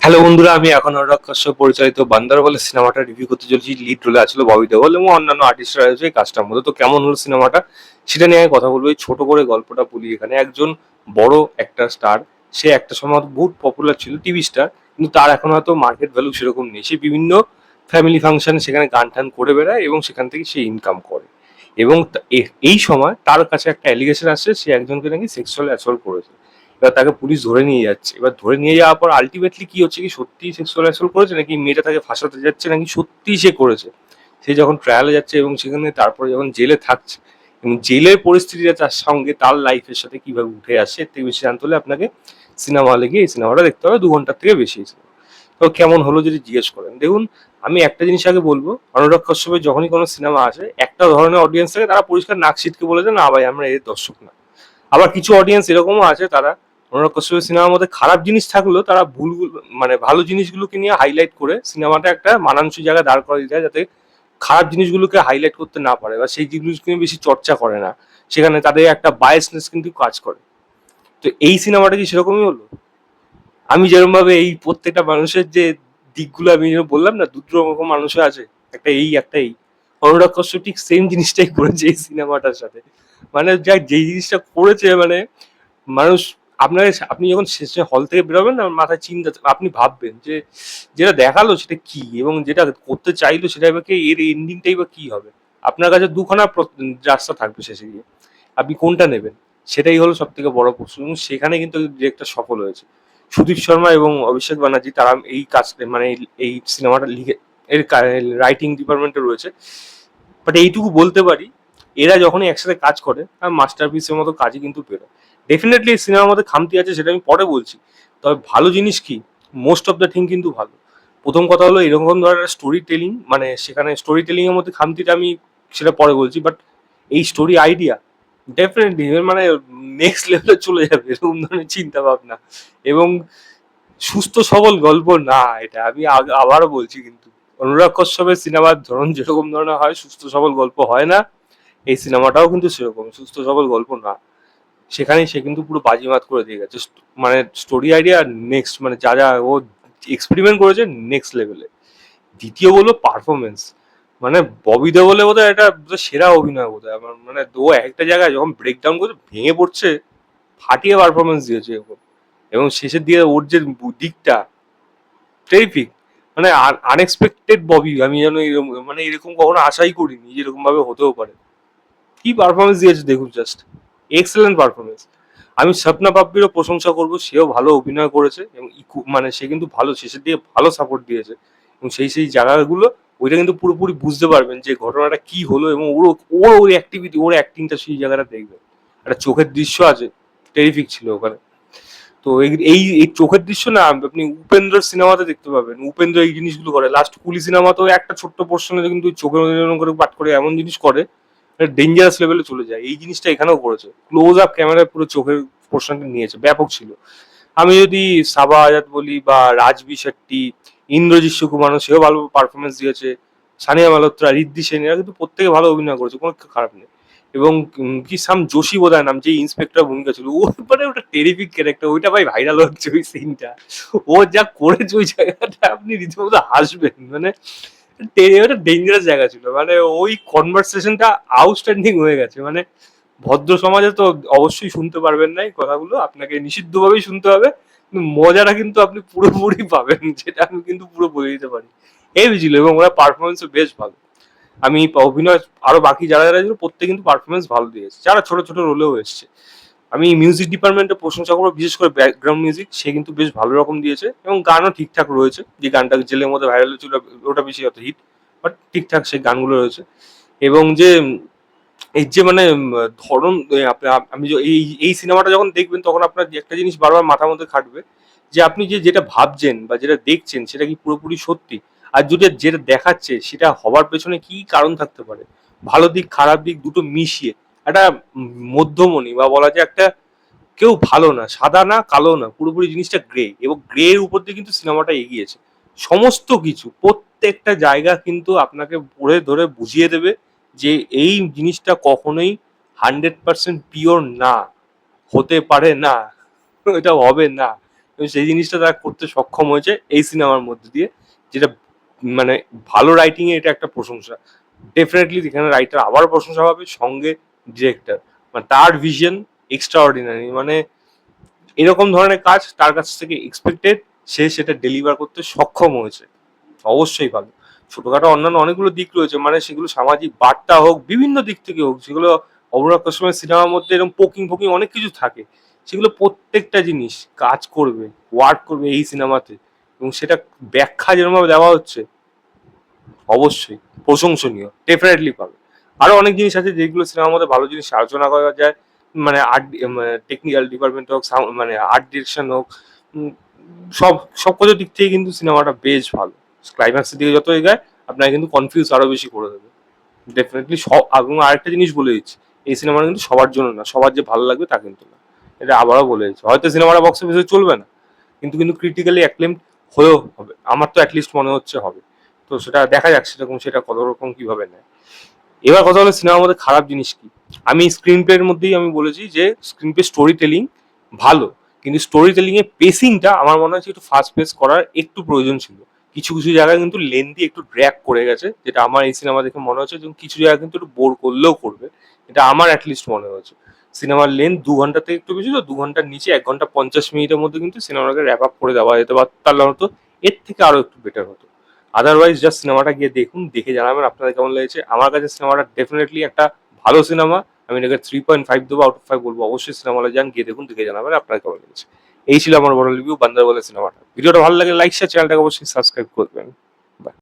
Hello বন্ধুরা, আমি এখন অনুরাগ কাশ্যপ পরিচালিত বান্দার বলে সিনেমাটা রিভিউ করতে চলেছি। লিড রোলে আছিল ববি দেওল এবং অন্যান্য আর্টিস্টরা রয়েছে এই কাজটার মধ্যে। তো কেমন হলো সিনেমাটা সেটা নিয়ে আমি কথা বলবো। এই ছোট করে গল্পটা বলি। এখানে একজন বড় একটা স্টার, সে একটা সময় বহুত পপুলার ছিল, টিভি স্টার, কিন্তু তার এখন হয়তো মার্কেট ভ্যালু সেরকম নেই। সে বিভিন্ন ফ্যামিলি ফাংশন সেখানে গান টান করে বেড়ায় এবং সেখান থেকে সে ইনকাম করে। এবং এই সময় তার কাছে একটা অ্যালিগেশন আসছে, সে একজনকে নাকি সেক্সুয়াল অ্যাসল্ট করেছে। এবার তাকে পুলিশ ধরে নিয়ে যাচ্ছে। এবার ধরে নিয়ে যাওয়ার পর আলটিমেটলি কি হচ্ছে, কি সত্যি সেক্সুয়াল অ্যাসল্ট করেছে নাকি মেয়েটা তাকে ফাঁসাতে যাচ্ছে নাকি সত্যি সে করেছে। সে যখন ট্রায়ালে যাচ্ছে এবং সেখানে তারপরে যখন জেলে থাকছে এবং জেলের পরিস্থিতিটা তার সঙ্গে তার লাইফের সাথে কিভাবে উঠে আসে, এর থেকে বেশি জানতে হলে আপনাকে সিনেমা হলে গিয়ে এই সিনেমাটা দেখতে হবে। 2 ঘন্টার থেকে বেশি। তো কেমন হলো যদি জিজ্ঞেস করেন, দেখুন, আমি একটা জিনিস আগে বলবো, অনুরাগ কাশ্যপের যখনই কোনো সিনেমা আসে একটা ধরনের অডিয়েন্স থাকে, তারা পরিষ্কার নাক সিটকে বলে যে না ভাই, আমরা এর দর্শক না। আবার কিছু অডিয়েন্স এরকমও আছে, তারা অনুরাগ কাশ্যপের সিনেমার মধ্যে খারাপ জিনিস থাকলেও তারা ভুল মানে ভালো জিনিসগুলোকে নিয়ে হাইলাইট করে সিনেমাটা একটা মানানসই জায়গায় দাঁড় করিয়ে দেয়, যাতে খারাপ জিনিসগুলোকে হাইলাইট করতে না পারে বা সেই জিনিসগুলোকে নিয়ে বেশি চর্চা করে না। সেখানে তাদের একটা বায়াসনেস কিন্তু কাজ করে। তো এই সিনেমাটা কি সেরকমই হলো? আমি যেরকম ভাবে এই প্রত্যেকটা মানুষের যে দিকগুলো আমি যেরকম বললাম না, দুটো রকম মানুষ আছে, একটা এই অনুরাগ কশ্যপ ঠিক সেম জিনিসটাই করেছে এই সিনেমাটার সাথে। মানে যা যেই জিনিসটা করেছে, মানে মানুষ, আপনার, আপনি যখন শেষে হল থেকে বেরোবেন না, মাথায় চিন্তা, আপনি ভাববেন যে যেটা দেখালো সেটা কি এবং যেটা করতে চাইলো সেটা এবার এর এন্ডিংটাই বা কি হবে। আপনার কাছে দুখানা রাস্তা থাকবে শেষে গিয়ে, আপনি কোনটা নেবেন? সেটাই হলো সব থেকে বড় প্রশ্ন এবং সেখানে কিন্তু ডিরেক্টর সফল হয়েছে। সুদীপ শর্মা এবং অভিষেক ব্যানার্জি, তারা এই কাজটা মানে এই সিনেমাটা লিখে এর রাইটিং ডিপার্টমেন্টে রয়েছে। বাট এইটুকু বলতে পারি, এরা যখনই একসাথে কাজ করে মাস্টারপিসের মতো কাজই কিন্তু বেরোয়। ডেফিনেটলি এই সিনেমার মধ্যে খামতি আছে, সেটা আমি পরে বলছি। তবে ভালো জিনিস কি, মোস্ট অফ দ্য থিং কিন্তু ভালো। প্রথম কথা হলো এরকম ধরনের স্টোরি টেলিং, মানে সেখানে স্টোরি টেলিং এর মধ্যে খামতিটা আমি সেটা পরে বলছি, বাট এই স্টোরি আইডিয়া ডেফিনেটলি মানে নেক্সট লেভেলে চলে যাবে এরকম ধরনের চিন্তা ভাবনা। এবং সুস্থ সবল গল্প না এটা, আমি আবারও বলছি কিন্তু অনুরাগ কশ্যপের সিনেমার ধরন যেরকম ধরনের হয়, সুস্থ সবল গল্প হয় না। এই সিনেমাটাও কিন্তু সেরকম সুস্থ সবল গল্প না। সেখানেই সে কিন্তু পুরো বাজিমাত করে দিয়ে গেছে। মানে স্টোরি আইডিয়া নেক্সট, মানে যা যা ও এক্সপেরিমেন্ট করেছে নেক্সট লেভেলে। দ্বিতীয় বললো পারফরমেন্স, মানে ববি দেওলে বোধহয় এটা বোধহয় সেরা অভিনয় বোধহয় আমার, মানে ও একটা জায়গায় যখন ব্রেকডাউন করছে ভেঙে পড়ছে, ফাটিয়ে পারফরমেন্স দিয়েছে এখন। এবং শেষের দিকে ওর যে দিকটা টেরিফিক, মানে আনএক্সপেক্টেড ববি, আমি যেন মানে এরকম কখনো আশাই করিনি যে এরকম ভাবে হতেও পারে। কি পারফরমেন্স দিয়েছে দেখুন, জাস্ট এক্সেলেন্ট পারফরমেন্স। আমি স্বপ্না পাপ্পিরও প্রশংসা করবো, সেও ভালো অভিনয় করেছে এবং মানে সে কিন্তু ভালো শেষের দিকে ভালো সাপোর্ট দিয়েছে। এবং সেই জায়গাগুলো ওইটা কিন্তু পুরোপুরি বুঝতে পারবেন যে ঘটনাটা কি হলো এবং ওর ওর ওই অ্যাক্টিভিটি, ওর অ্যাক্টিংটা সেই জায়গাটা দেখবেন। একটা চোখের দৃশ্য আছে, টেরিফিক ছিল ওখানে। তো এই এই এই চোখের দৃশ্য না আপনি উপেন্দ্রর সিনেমাতে দেখতে পাবেন। উপেন্দ্র এই জিনিসগুলো করে, লাস্ট কুলি সিনেমাতেও একটা ছোট্ট পোর্শনে কিন্তু চোখের মধ্যে করে পাঠ করে এমন জিনিস করে, ডেঞ্জারাস লেভেলে চলে যায়। এই জিনিসটা এখানেও করেছে, ক্লোজ আপ ক্যামেরায় পুরো চোখের পোর্শনটা নিয়েছে, ব্যাপক ছিল। আমি যদি সাবা আজাদ বলি বা রাজবি শেট্টি, ইন্দ্রজিৎ সুকুমারও, সেও ভালো পারফরমেন্স দিয়েছে। সানিয়া মালহোত্রা, ঋদ্ধি সেন, এরা কিন্তু প্রত্যেকে ভালো অভিনয় করেছে, কোনো খারাপ নেই। এবং কি সাম যোশী বোধহয় নাম, যে ইন্সপেক্টর ভূমিকা ছিল, ও মানে ওটা টেরিফিক ক্যারেক্টার, ওইটা ভাই ভাইরাল হচ্ছে ওই সিনটা। ও যা করেছে ওই জায়গাটা, আপনি রীতিমতো হাসবেন। মানে ওটা ডেঞ্জারাস জায়গা ছিল, মানে ওই কনভারসেশনটা আউটস্ট্যান্ডিং হয়ে গেছে। মানে ভদ্র সমাজে তো অবশ্যই শুনতে পারবেন না এই কথাগুলো, আপনাকে নিষিদ্ধভাবেই শুনতে হবে, কিন্তু মজাটা কিন্তু আপনি পুরোপুরি পাবেন, যেটা আমি কিন্তু পুরো বলে দিতে পারি। এই ছিল, এবং ওরা পারফরমেন্সও বেশ ভালো। আমি অভিনয় আরো বাকি যারা যারা ছিল প্রত্যেকে কিন্তু পারফরমেন্স ভালো দিয়েছে, যারা ছোট ছোট রোলেও এসছে। আমি মিউজিক ডিপার্টমেন্টের প্রশংসা করবো, বিশেষ করে ব্যাকগ্রাউন্ড মিউজিক, সে কিন্তু বেশ ভালো রকম দিয়েছে এবং গানও ঠিকঠাক রয়েছে। যে গানটা জেলের মধ্যে ভাইরাল হয়েছিল ওটা বেশি অত হিট, বাট ঠিকঠাক সেই গানগুলো রয়েছে। এবং যে এই যে মানে ধরন, আমি এই এই সিনেমাটা যখন দেখবেন তখন আপনার একটা জিনিস বারবার মাথার মধ্যে খাটবে, যে আপনি যেটা ভাবছেন বা যেটা দেখছেন সেটা কি পুরোপুরি সত্যি, আর যদি যেটা দেখাচ্ছে সেটা হওয়ার পেছনে কি কারণ থাকতে পারে। ভালো দিক খারাপ দিক দুটো মিশিয়ে একটা মধ্যমণি, বা বলা যায় একটা, কেউ ভালো না, সাদা না, কালো না, পুরোপুরি জিনিসটা গ্রে, এবং গ্রে এর উপর দিয়ে কিন্তু সিনেমাটা এগিয়েছে। সমস্ত কিছু প্রত্যেকটা জায়গা কিন্তু আপনাকে পড়ে ধরে বুঝিয়ে দেবে যে এই জিনিসটা কখনোই 100% পিওর না, হতে পারে না, এটা হবে না। এবং সেই জিনিসটা তারা করতে সক্ষম হয়েছে এই সিনেমার মধ্যে দিয়ে, যেটা মানে ভালো রাইটিং এ এটা একটা প্রশংসা। ডেফিনেটলি এখানে রাইটার আবার প্রশংসা পাবে, সঙ্গে ডিরেক্টর, মানে তার ভিশন এক্সট্রা অর্ডিনারি, মানে এরকম ধরনের কাজ তার কাছ থেকে এক্সপেক্টেড, সে সেটা ডেলিভার করতে সক্ষম হয়েছে, অবশ্যই ভালো। ছোটখাটো অন্যান্য অনেকগুলো দিক রয়েছে, মানে সেগুলো সামাজিক বার্তা হোক, বিভিন্ন দিক থেকে হোক, সেগুলো অনুরাগ কাশ্যপের সিনেমার মধ্যে এরকম পোকিং ফোকিং অনেক কিছু থাকে, সেগুলো প্রত্যেকটা জিনিস কাজ করবে, ওয়ার্ক করবে এই সিনেমাতে, এবং সেটা ব্যাখ্যা যেরকম দেওয়া হচ্ছে অবশ্যই প্রশংসনীয়, ডেফিনেটলি পাবে। আরো অনেক জিনিস আছে যেগুলো সিনেমার মধ্যে ভালো জিনিস আলোচনা করা যায়, মানে আর্ট, টেকনিক্যাল ডিপার্টমেন্ট হোক, মানে আর্ট ডিরেকশন হোক, উম, সব সব কিছু দিক থেকে কিন্তু সিনেমাটা বেশ ভালো। ক্লাইম্যাক্সের দিকে যত এগায় আপনাকে কিন্তু কনফিউজ আরো বেশি করে দেবে, ডেফিনেটলি। সব, এবং আরেকটা জিনিস বলে দিচ্ছি, এই সিনেমাটা কিন্তু সবার জন্য না, সবার যে ভালো লাগবে তা কিন্তু না, এটা আবারও বলে দিচ্ছি। হয়তো সিনেমাটা বক্স অফিসে চলবে না, কিন্তু কিন্তু ক্রিটিক্যালি অ্যাক্লেম হয়েও হবে, আমার তো অ্যাটলিস্ট মনে হচ্ছে হবে। তো সেটা দেখা যাক সেরকম, সেটা কত রকম কিভাবে নেয়। এবার কথা হলো সিনেমার মধ্যে খারাপ জিনিস কি। আমি স্ক্রিন প্লের মধ্যেই আমি বলেছি যে স্ক্রিন প্লে স্টোরি টেলিং ভালো, কিন্তু স্টোরি টেলিং এর পেসিংটা আমার মনে হচ্ছে একটু ফাস্ট পেস করার একটু প্রয়োজন ছিল। কিছু কিছু জায়গায় কিন্তু লেন্দি একটু ড্র্যাগ করে গেছে, যেটা আমার এই সিনেমা দেখে মনে হচ্ছে, এবং কিছু জায়গায় কিন্তু একটু বোর করলেও করবে, এটা আমার অ্যাটলিস্ট মনে হয়েছে। সিনেমার লেন্থ 2 ঘন্টা থেকে একটু বেশি, তো 2 ঘন্টার নিচে 1 ঘন্টা 50 মিনিটের মধ্যে কিন্তু সিনেমাটাকে র্যাপ আপ করে দেওয়া যেতে পারত, তাহলে হয়তো এর থেকে আরো একটু বেটার হতো। আদারওয়াইজ জাস্ট সিনেমাটা গিয়ে দেখুন, দেখে জানাবেন আপনাদের কেমন লেগেছে। আমার কাছে সিনেমাটা ডেফিনেটলি একটা ভালো সিনেমা, আমি এটাকে 3.5 দেবো, আউট অফ 5 বলবো। অবশ্যই সিনেমা হলে যান, গিয়ে দেখুন, দেখে জানাবেন আপনার কেমন লেগেছে। এই ছিল আমার বড় রিভিউ বান্দারবালে সিনেমাটা। ভিডিওটা ভালো লাগে লাইক শেয়ার, চ্যানেলটাকে অবশ্যই সাবস্ক্রাইব করবেন। বাই।